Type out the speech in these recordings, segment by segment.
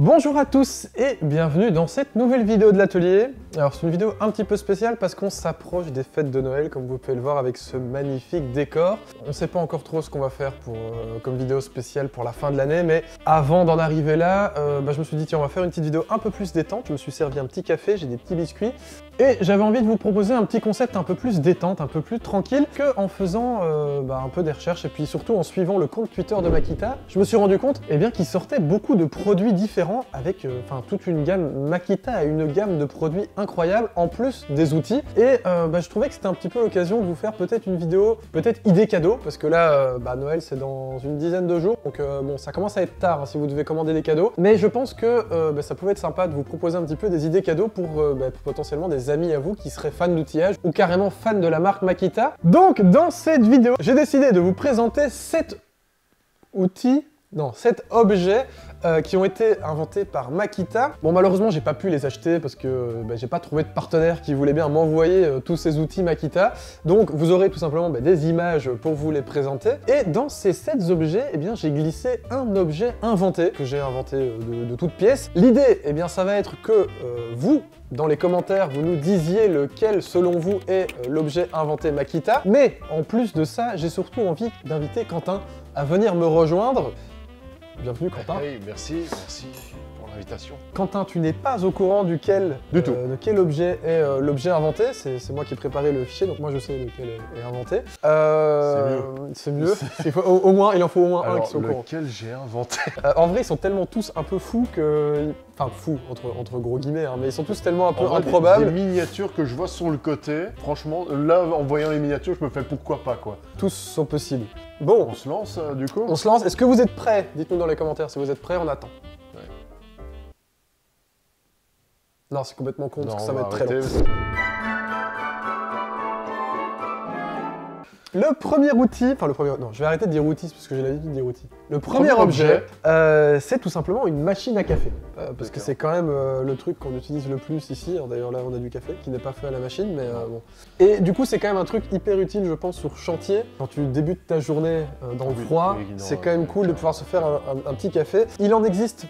Bonjour à tous et bienvenue dans cette nouvelle vidéo de l'atelier. Alors c'est une vidéo un petit peu spéciale parce qu'on s'approche des fêtes de Noël, comme vous pouvez le voir avec ce magnifique décor. On ne sait pas encore trop ce qu'on va faire comme vidéo spéciale pour la fin de l'année, mais avant d'en arriver là, je me suis dit tiens, on va faire une petite vidéo un peu plus détente. Je me suis servi un petit café, j'ai des petits biscuits et j'avais envie de vous proposer un petit concept un peu plus détente, un peu plus tranquille, qu'en faisant un peu des recherches et puis surtout en suivant le compte Twitter de Makita. Je me suis rendu compte qu'il sortait beaucoup de produits différents avec toute une gamme. Makita a une gamme de produits incroyable en plus des outils et je trouvais que c'était un petit peu l'occasion de vous faire peut-être une vidéo, peut-être idée cadeau, parce que là Noël c'est dans une dizaine de jours, donc bon ça commence à être tard si vous devez commander des cadeaux, mais je pense que ça pouvait être sympa de vous proposer un petit peu des idées cadeaux pour potentiellement des amis à vous qui seraient fans d'outillage ou carrément fans de la marque Makita. Donc dans cette vidéo j'ai décidé de vous présenter 7 objets qui ont été inventés par Makita. Bon, malheureusement, j'ai pas pu les acheter parce que j'ai pas trouvé de partenaire qui voulait bien m'envoyer tous ces outils Makita. Donc, vous aurez tout simplement des images pour vous les présenter. Et dans ces 7 objets, j'ai glissé un objet inventé, que j'ai inventé de toutes pièces. L'idée, ça va être que vous, dans les commentaires, vous nous disiez lequel, selon vous, est l'objet inventé Makita. Mais, en plus de ça, j'ai surtout envie d'inviter Quentin à venir me rejoindre. Bienvenue Quentin. Hey, merci pour l'invitation. Quentin, tu n'es pas au courant de quel objet est l'objet inventé. C'est moi qui ai préparé le fichier, donc moi je sais lequel est inventé. C'est mieux. Au moins, il en faut au moins un qui soit au courant. Lequel j'ai inventé En vrai, ils sont tellement tous un peu fous que... Enfin, fous, entre gros guillemets, mais ils sont tous tellement un peu improbables. Des miniatures que je vois sur le côté, franchement, là, en voyant les miniatures, je me fais pourquoi pas, quoi. Tous sont possibles. Bon. On se lance, du coup? On se lance. Est-ce que vous êtes prêts? Dites-nous dans les commentaires si vous êtes prêts, on attend. Ouais. Non, c'est complètement con, parce que ça va être très long. Le premier outil, non, je vais arrêter de dire outil parce que j'ai l'habitude de dire outil. Le premier objet, c'est tout simplement une machine à café. Parce que c'est quand même le truc qu'on utilise le plus ici. D'ailleurs là on a du café qui n'est pas fait à la machine, mais bon. Et du coup c'est quand même un truc hyper utile je pense sur chantier. Quand tu débutes ta journée dans le froid, c'est quand même cool de pouvoir se faire un petit café. Il en existe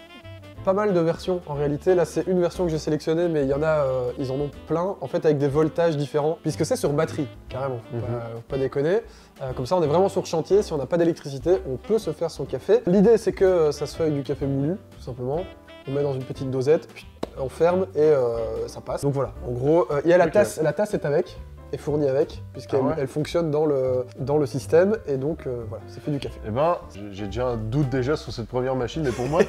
pas mal de versions en réalité, là c'est une version que j'ai sélectionnée mais il y en a, ils en ont plein en fait avec des voltages différents puisque c'est sur batterie carrément, faut pas déconner. Comme ça on est vraiment sur chantier, si on n'a pas d'électricité on peut se faire son café. L'idée c'est que ça se fait avec du café moulu tout simplement, on met dans une petite dosette, puis on ferme et ça passe. Donc voilà, en gros il y a la tasse est avec, est fournie avec, puisqu'elle fonctionne dans le système, et donc voilà, c'est fait du café. Eh ben, j'ai déjà un doute déjà sur cette première machine, mais pour moi,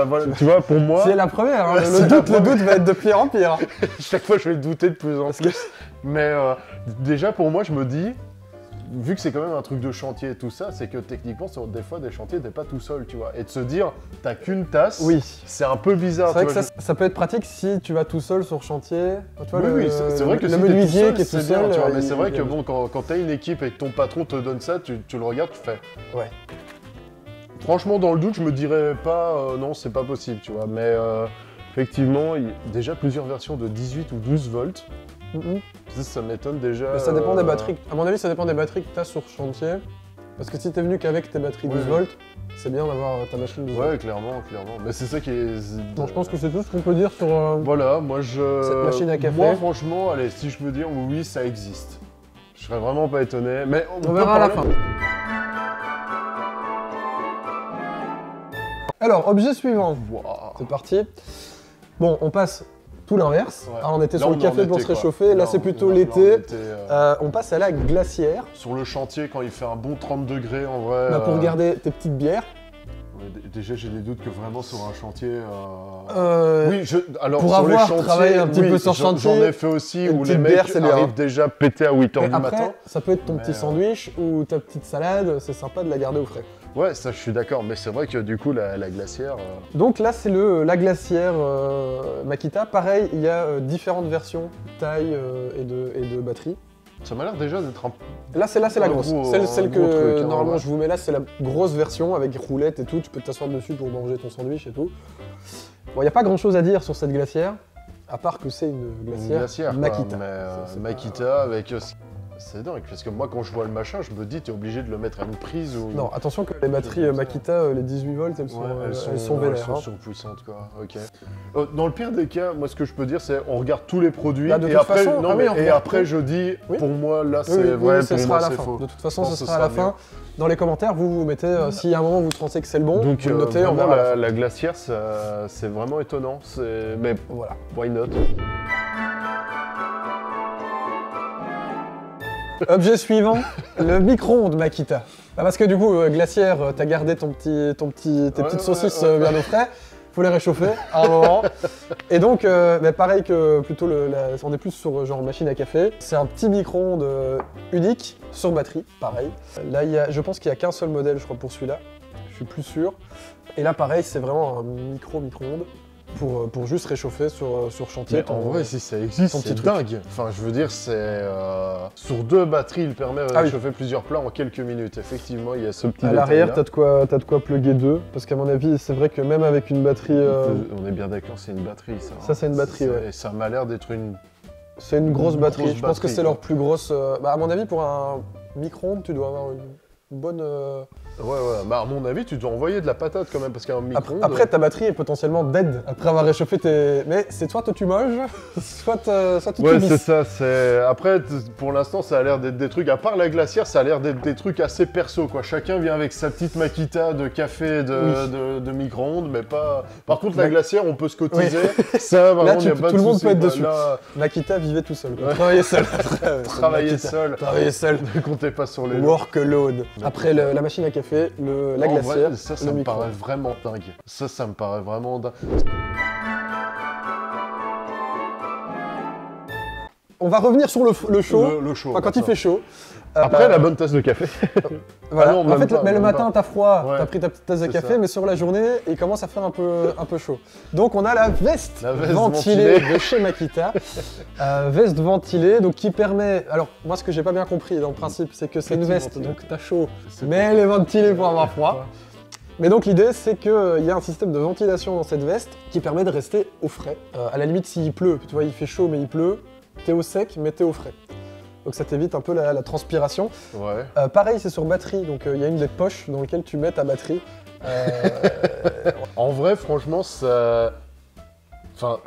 voilà, tu vois, pour moi... C'est la première, hein, le doute va être de pire en pire. Chaque fois, je vais douter de plus en plus. Mais déjà, pour moi, je me dis, vu que c'est quand même un truc de chantier et tout ça, c'est que techniquement, sur des fois, des chantiers, t'es pas tout seul, tu vois. Et de se dire, t'as qu'une tasse, c'est un peu bizarre. C'est vrai que ça peut être pratique si tu vas tout seul sur chantier. Tu vois, c'est vrai que le menuisier qui est tout seul, tu vois, mais c'est vrai que bon, quand t'as une équipe et que ton patron te donne ça, tu le regardes, tu fais... Ouais. Franchement, Franchement, dans le doute, je me dirais pas, non, c'est pas possible, tu vois. Mais effectivement, il y a déjà plusieurs versions de 18 ou 12 volts. Ça m'étonne déjà. Mais ça dépend des batteries. À mon avis, ça dépend des batteries que tu as sur chantier. Parce que si t'es venu qu'avec tes batteries 12 volts, c'est bien d'avoir ta machine 12 volts. Ouais, clairement. Mais c'est ça qui est... Bon, je pense que c'est tout ce qu'on peut dire sur voilà, moi cette machine à café. Moi, franchement, allez, si je peux dire oui, ça existe. Je serais vraiment pas étonné. Mais on verra à la fin. Alors, objet suivant. Wow. C'est parti. Bon, on passe tout l'inverse. Ouais. On était sur le café pour se réchauffer. Là, c'est plutôt l'été. On passe à la glacière. Sur le chantier, quand il fait un bon 30 degrés, en vrai... pour garder tes petites bières. Déjà, j'ai des doutes que vraiment sur un chantier... Oui, alors pour sur les chantiers, travaillé un petit peu sur chantier, j'en ai fait aussi, où les mecs arrivent déjà pétés à 8h du matin. Ça peut être ton petit sandwich ou ta petite salade, c'est sympa de la garder au frais. Ouais, ça je suis d'accord, mais c'est vrai que du coup, la glacière... Donc là, c'est la glacière Makita. Pareil, il y a différentes versions, taille et de batterie. Ça m'a l'air déjà d'être un... Là, c'est la grosse. Celle que truc, normalement je vous mets là, c'est la grosse version avec roulette et tout. Tu peux t'asseoir dessus pour manger ton sandwich et tout. Bon, il n'y a pas grand chose à dire sur cette glacière, à part que c'est une glacière Makita. Makita avec C'est dingue, parce que moi, quand je vois le machin, je me dis, t'es obligé de le mettre à une prise ou... Non, attention que les batteries Makita, les 18 volts, elles sont vénères. Elles sont surpuissantes, quoi. Ok. Dans le pire des cas, moi, ce que je peux dire, c'est on regarde tous les produits, Là, de et toute après, façon, après je dis, oui. pour moi, là, c'est... Oui, ce sera à la c'est fin. faux. De toute façon, ce sera à la fin. Dans les commentaires, vous mettez, si à un moment vous pensez que c'est le bon, Donc, vous le notez, on vraiment, verra. la glacière, c'est vraiment étonnant. Mais Voilà. why not? Objet suivant, le micro-ondes Makita. Bah parce que du coup, glacière, t'as gardé tes petites saucisses bien au frais. Faut les réchauffer à un moment. Et donc, pareil que plutôt, on est plus sur genre machine à café. C'est un petit micro-ondes unique sur batterie, pareil. Là, je pense qu'il n'y a qu'un seul modèle, je crois, pour celui-là. Je suis plus sûr. Et là, pareil, c'est vraiment un micro-ondes. Pour juste réchauffer sur chantier. Mais en vrai, si ça existe, c'est truc. dingue. Enfin, je veux dire, c'est... sur 2 batteries, il permet de réchauffer plusieurs plats en quelques minutes. Effectivement, il y a ce petit à l'arrière, t'as de quoi plugger 2. Parce qu'à mon avis, c'est vrai que même avec une batterie... On est bien d'accord, c'est une batterie, ça. Ça, c'est une batterie, ouais. Et ça m'a l'air d'être une... C'est une grosse batterie. Grosse Je pense que batterie, c'est leur plus grosse... à mon avis, pour un micro-ondes, tu dois avoir une bonne... Ouais, bah à mon avis, tu dois envoyer de la patate quand même, parce qu'un micro-ondes... Après, ta batterie est potentiellement dead, après avoir réchauffé tes... Mais c'est soit tu manges, soit tu Ouais, misses. c'est ça, Après, pour l'instant, ça a l'air d'être des trucs... À part la glacière, ça a l'air d'être des trucs assez perso, quoi. Chacun vient avec sa petite Makita de café, de micro-ondes, mais pas... Par contre, la glacière, on peut se cotiser. Ça, Là, vraiment, y a pas tout de le monde souci, peut être quoi. dessus. Là, Makita vivait tout seul. Quoi. Travaillait seul. travailler seul. Travailler seul. Ne comptez pas sur les lots. Workload. Après, la machine à café, la En glacière, vrai, ça le me micro. paraît vraiment dingue. Ça me paraît vraiment dingue. On va revenir sur le chaud. Le chaud. Enfin, quand il fait chaud. Après, la bonne tasse de café. Voilà. Ah non, en même fait, pas, mais le même matin, pas. t'as froid, Ouais, t'as pris ta petite tasse de c'est café, ça. mais sur la journée, il commence à faire un peu chaud. Donc, on a la veste, La veste ventilée ventilée. de chez Makita. Veste ventilée, donc qui permet... Alors, moi, ce que j'ai pas bien compris dans le principe, c'est que c'est une veste, ventilée. donc t'as chaud, mais elle est ventilée pour avoir froid. Mais donc l'idée, c'est qu'il y a un système de ventilation dans cette veste qui permet de rester au frais. À la limite, s'il pleut, tu vois, il fait chaud mais il pleut, t'es au sec mais t'es au frais. Donc ça t'évite un peu la transpiration. Ouais. Pareil, c'est sur batterie, donc il y a une des poches dans lesquelles tu mets ta batterie. En vrai, franchement, ça... Enfin,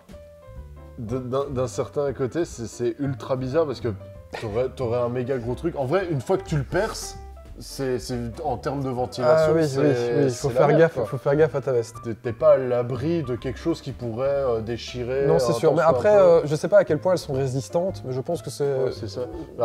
d'un certain côté, c'est ultra bizarre parce que t'aurais un méga gros truc. En vrai, une fois que tu le perces, c'est en termes de ventilation, oui, il faut faire gaffe, faut faire gaffe à ta veste. T'es pas à l'abri de quelque chose qui pourrait déchirer. Non, c'est sûr, mais tant soit après, un peu. je sais pas à quel point elles sont résistantes, mais je pense que c'est Ouais, c'est ça.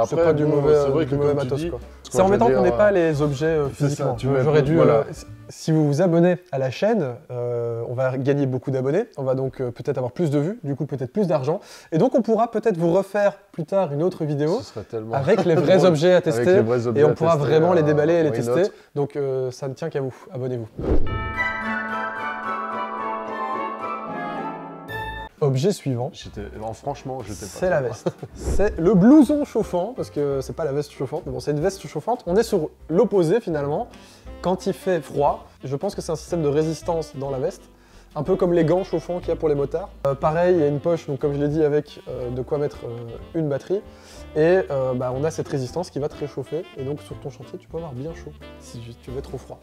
c'est pas du mauvais, c'est vrai du que mauvais comme tu matos, dis, quoi. ce C'est embêtant je veux qu'on n'ait dire, pas les objets c'est ça, physiquement. tu mets- J'aurais dû. voilà. Si vous vous abonnez à la chaîne, on va gagner beaucoup d'abonnés. On va donc peut-être avoir plus de vues, du coup peut-être plus d'argent. Et donc on pourra peut-être vous refaire plus tard une autre vidéo Ce serait tellement avec les vrais objets à Avec tester. les vrais objets Et on à pourra tester, vraiment les déballer et les why tester. not. Donc ça ne tient qu'à vous. Abonnez-vous. Objet suivant. Franchement, j'étais pas. C'est la veste. C'est le blouson chauffant, parce que c'est pas la veste chauffante, mais bon, c'est une veste chauffante. On est sur l'opposé finalement. Quand il fait froid, je pense que c'est un système de résistance dans la veste, un peu comme les gants chauffants qu'il y a pour les motards. Pareil, il y a une poche, donc comme je l'ai dit, avec de quoi mettre une batterie. Et on a cette résistance qui va te réchauffer. Et donc sur ton chantier, tu peux avoir bien chaud si tu veux trop froid.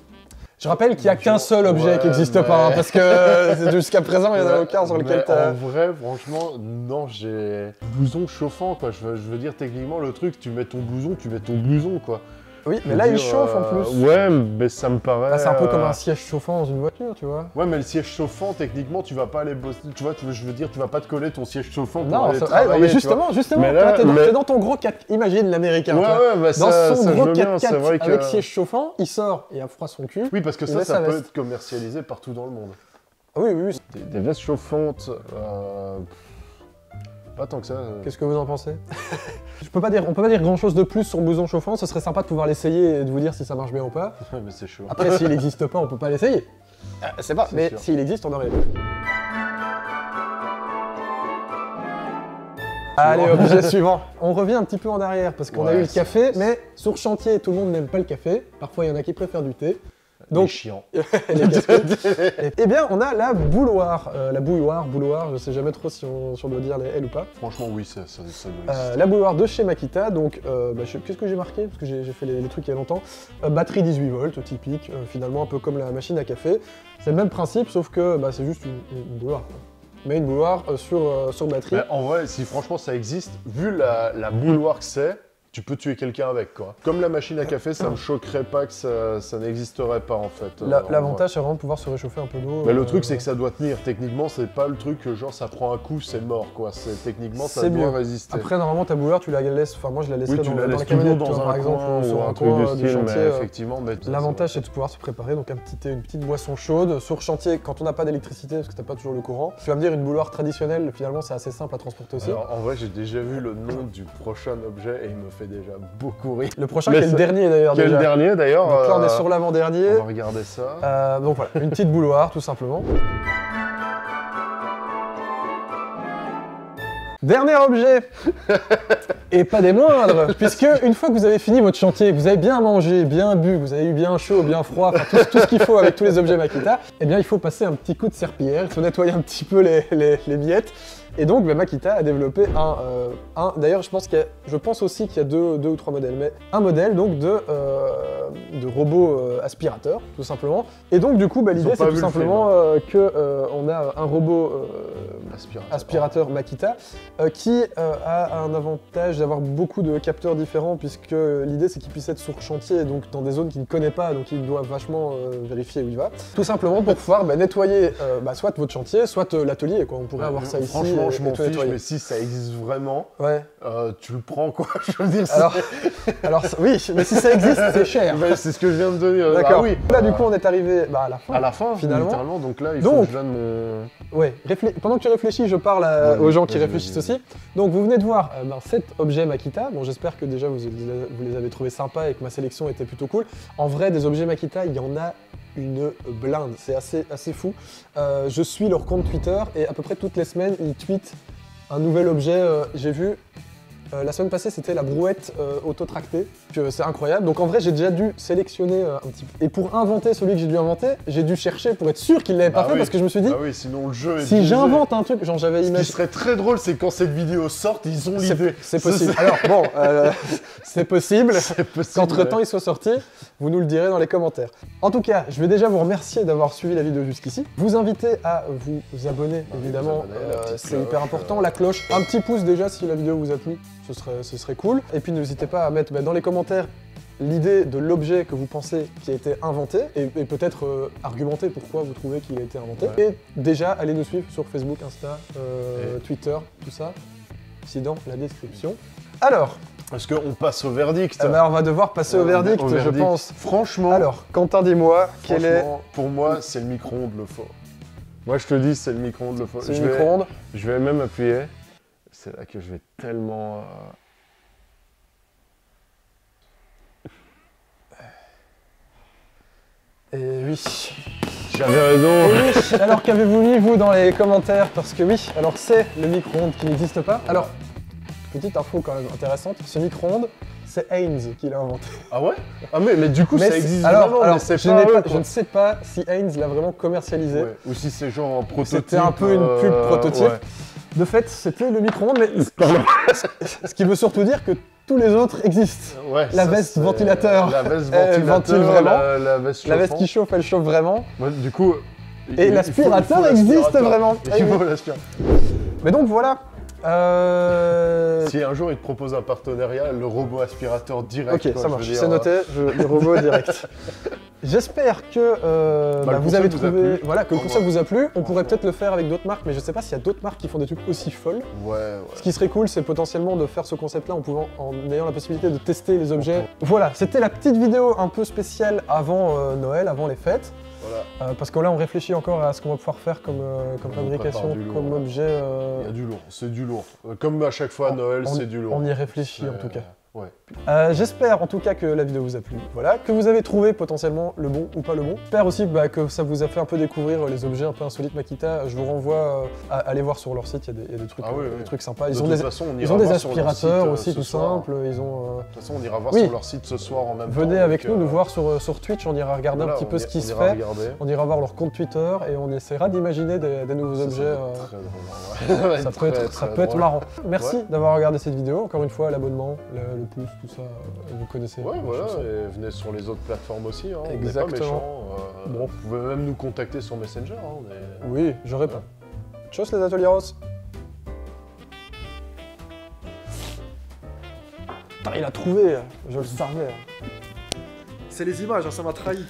Je rappelle qu'il n'y a qu'un seul objet qui n'existe pas, hein, parce que jusqu'à présent, il n'y en a aucun sur lequel tu En vrai, franchement, non, j'ai... Blouson chauffant, quoi. Je veux dire, techniquement, le truc, tu mets ton blouson, quoi. Oui, mais là, il chauffe en plus. Ouais, mais ça me paraît... C'est un peu comme un siège chauffant dans une voiture, tu vois. Ouais, mais le siège chauffant, techniquement, tu vas pas aller bosser... Tu vois, je veux dire, tu vas pas te coller ton siège chauffant pour Non, aller non, travailler, mais tu vois. justement, Mais là, t'es dans ton gros 4... Imagine l'américain, Ouais, toi. ouais, bah Dans ça, son ça, je gros veux bien, c'est 4x4 vrai que... avec siège chauffant, il sort et a froid son cul. Oui, parce que il met ça sa peut veste. être commercialisé partout dans le monde. Oui, oui. Des vestes chauffantes... Pas tant que ça. Qu'est-ce que vous en pensez? On peut pas dire grand chose de plus sur le blouson chauffant, ce serait sympa de pouvoir l'essayer et de vous dire si ça marche bien ou pas. Ouais, mais c'est chaud. Après, s'il n'existe pas, on peut pas l'essayer. C'est pas, mais sûr. s'il existe, on aurait. Allez, objet suivant. On revient un petit peu en arrière parce qu'on a Ouais, eu le café, mais sur chantier, tout le monde n'aime pas le café. Parfois, il y en a qui préfèrent du thé. Donc, chiant. les casquettes. Eh bien, on a la bouilloire. Bouilloire, je sais jamais trop si on doit dire les L ou pas. Franchement, oui, ça doit exister. La bouilloire de chez Makita, donc qu'est-ce que j'ai marqué? Parce que j'ai fait les trucs il y a longtemps. Batterie 18 volts, typique, finalement un peu comme la machine à café. C'est le même principe, sauf que c'est juste une bouilloire. Mais une bouilloire sur batterie. Mais en vrai, si franchement ça existe, vu la bouilloire que c'est, tu peux tuer quelqu'un avec, quoi. Comme la machine à café, ça me choquerait pas que ça n'existerait pas, en fait. L'avantage, c'est vraiment de pouvoir se réchauffer un peu d'eau. Mais le truc, c'est que ça doit tenir. Techniquement, c'est pas le truc que genre ça prend un coup, c'est mort, quoi. Techniquement, ça doit résister. Après, normalement, ta bouilloire, tu la laisses. Enfin, moi, je la laisserais dans la camionnette, dans par exemple, ou un truc du style, mais effectivement. L'avantage, c'est de pouvoir se préparer, donc une petite boisson chaude sur chantier quand on n'a pas d'électricité, parce que t'as pas toujours le courant. Tu vas me dire, une bouilloire traditionnelle, finalement, c'est assez simple à transporter aussi. Alors, en vrai, j'ai déjà vu le nom du prochain objet et il me fait déjà beaucoup rire. Le prochain, qui est le dernier d'ailleurs. Quel dernier d'ailleurs. Donc là, on est sur l'avant-dernier. On va regarder ça. Donc voilà, une petite bouilloire, tout simplement. Dernier objet, et pas des moindres, puisque une fois que vous avez fini votre chantier, que vous avez bien mangé, bien bu, que vous avez eu bien chaud, bien froid, enfin tout ce qu'il faut avec tous les objets Makita, eh bien il faut passer un petit coup de serpillière, il faut nettoyer un petit peu les miettes. Et donc Makita a développé d'ailleurs je pense aussi qu'il y a deux ou trois modèles, mais un modèle donc de robot aspirateur, tout simplement. Et donc du coup l'idée c'est tout simplement qu'on a un robot aspirateur Makita qui a un avantage d'avoir beaucoup de capteurs différents, puisque l'idée c'est qu'il puisse être sur chantier, donc dans des zones qu'il ne connaît pas, donc il doit vachement vérifier où il va. Tout simplement pour pouvoir nettoyer soit votre chantier, soit l'atelier, quoi. On pourrait avoir ça ici. Franchement, je m'en fiche, mais si ça existe vraiment, tu le prends, quoi. Je veux dire, alors oui, mais si ça existe, c'est cher. C'est ce que je viens de dire. D'accord. Oui. Là, du coup, on est arrivé à la fin. À la fin, finalement. Littéralement. Donc là, il faut que je donne mon... Ouais, pendant que tu réfléchis, je parle aux gens qui réfléchissent aussi. Donc, vous venez de voir 7 objets Makita. Bon, j'espère que déjà, vous les avez trouvés sympas et que ma sélection était plutôt cool. En vrai, des objets Makita, il y en a une blinde. C'est assez fou. Je suis leur compte Twitter et à peu près toutes les semaines, ils tweetent un nouvel objet. J'ai vu la semaine passée, c'était la brouette auto-tractée. C'est incroyable. Donc en vrai, j'ai déjà dû sélectionner un petit peu. Et pour inventer celui que j'ai dû inventer, j'ai dû chercher pour être sûr qu'il l'avait pas fait, parce que je me suis dit, sinon le jeu est si j'invente un truc, genre j'avais imaginé. Ce qui serait très drôle, c'est quand cette vidéo sorte, ils ont l'idée. C'est possible. Alors bon, c'est possible. Qu'entre-temps il soit sorti, vous nous le direz dans les commentaires. En tout cas, je vais déjà vous remercier d'avoir suivi la vidéo jusqu'ici. Vous inviter à vous abonner, évidemment, c'est hyper important. La cloche, un petit pouce déjà si la vidéo vous a plu. Ce serait cool. Et puis n'hésitez pas à mettre dans les commentaires l'idée de l'objet que vous pensez qui a été inventé et peut-être argumenter pourquoi vous trouvez qu'il a été inventé. Et déjà, allez nous suivre sur Facebook, Insta, Twitter, tout ça, ici dans la description. Alors, est-ce qu'on passe au verdict? On va devoir passer au verdict, je pense. Franchement. Alors, Quentin, dis-moi, quel est... Pour moi, c'est le micro-ondes le faux. Moi, je te dis, c'est le micro-ondes le faux. C'est le micro-ondes. Je vais même appuyer. C'est là que je vais tellement... Et oui. J'avais raison. Et oui. Alors qu'avez-vous mis, vous, dans les commentaires? Parce que oui, alors c'est le micro-ondes qui n'existe pas. Alors, petite info quand même intéressante, ce micro-ondes, c'est Heinz qui l'a inventé. Ah ouais? Ah mais du coup, ça existe vraiment, mais c'est je ne sais pas si Heinz l'a vraiment commercialisé. Ouais. Ou si c'est genre un prototype. C'était un peu une pub prototype. Ouais. De fait, c'était le micro-ondes, mais ce qui veut surtout dire que tous les autres existent. Ouais, la veste ventilateur, la veste ventilateur, ventile vraiment. La veste qui chauffe, elle chauffe vraiment. Ouais, du coup... Et l'aspirateur existe vraiment. Il faut l'aspirateur. Mais donc voilà. Si un jour il te propose un partenariat, le robot aspirateur direct. Ok, ça marche, c'est noté, le robot direct. J'espère que vous avez trouvé, voilà, que le concept vous a plu. On pourrait peut-être le faire avec d'autres marques, mais je sais pas s'il y a d'autres marques qui font des trucs aussi folles. Ouais. Ce qui serait cool, c'est potentiellement de faire ce concept-là en ayant la possibilité de tester les objets. Voilà, c'était la petite vidéo un peu spéciale avant Noël, avant les fêtes. Voilà. Parce que là, on réfléchit encore à ce qu'on va pouvoir faire comme fabrication, objet. Il y a du lourd, c'est du lourd. Comme à chaque fois à Noël, c'est du lourd. On y réfléchit en tout cas. Ouais. J'espère en tout cas que la vidéo vous a plu, voilà, que vous avez trouvé potentiellement le bon ou pas le bon. J'espère aussi que ça vous a fait un peu découvrir les objets un peu insolites Makita. Je vous renvoie à aller voir sur leur site, il y a des trucs, des trucs sympas. Ils ont des aspirateurs aussi tout simples. De toute façon, on ira voir sur leur site ce soir en même temps. Venez avec nous voir sur Twitch, on ira regarder un petit peu ce qui se fait. On ira voir leur compte Twitter et on essaiera d'imaginer des nouveaux objets. Ça peut être marrant. Merci d'avoir regardé cette vidéo. Encore une fois, l'abonnement, le pouce, tout ça, vous connaissez. Ouais, voilà, et venez sur les autres plateformes aussi, hein. Exactement. On n'est pas méchants. Bon. Vous pouvez même nous contacter sur Messenger. Hein, oui, je réponds. Tchuss les ateliers. Putain, il a trouvé, je le savais. C'est les images, hein, ça m'a trahi.